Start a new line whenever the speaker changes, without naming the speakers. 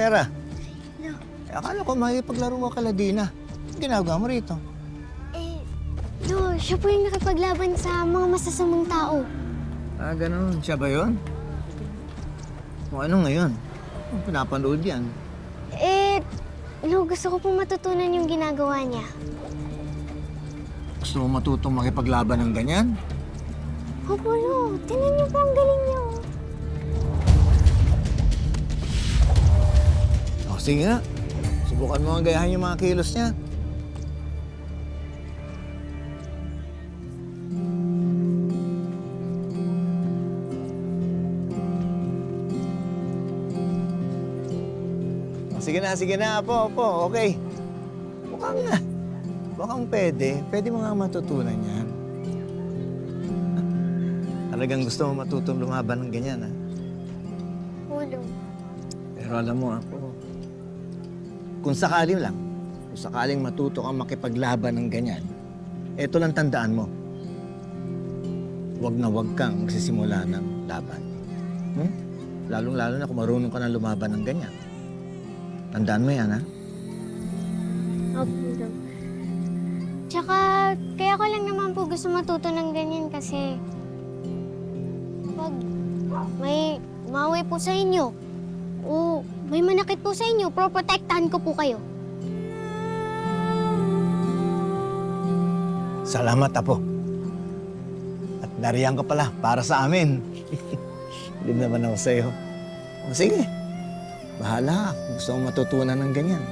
pera.
No.
Akala ko makipaglaro mo kala Dina. Anong ginagawa mo rito?
Siya po yung nakipaglaban sa mga masasamang tao.
Ah, ganun. Siya ba yun? Kung ano ngayon? Kung pinapanood yan.
Gusto ko po matutunan yung ginagawa niya.
Gusto mo matutong makipaglaban ng ganyan?
Opo, Lo. Tinan niyo po ang galing niyo.
O, sige nga. Subukan mo ang gayahin yung mga kilos niya. Sige na, Apo, okay. Mukhang pwede. Pwede mo nga matutunan yan. Talagang gusto mo matutong lumaban ng ganyan, ha?
Ulo.
Pero alam mo, Apo, kung sakaling matuto kang makipaglaban ng ganyan, eto lang tandaan mo. Huwag na huwag kang magsisimula ng laban. Lalong-lalo na kung marunong ka na lumaban ng ganyan. Tandaan mo yan, ha?
Opo, Lo. Tsaka, kaya ko lang naman po gusto matuto ng ganyan kasi pag may mawi po sa inyo o may manakit po sa inyo, protektahan ko po kayo.
Salamat, Apo. At nariyan ka pala para sa amin. Hindi naman ako sa'yo. O sige, bahala ka. Gusto mong matutunan ng ganyan.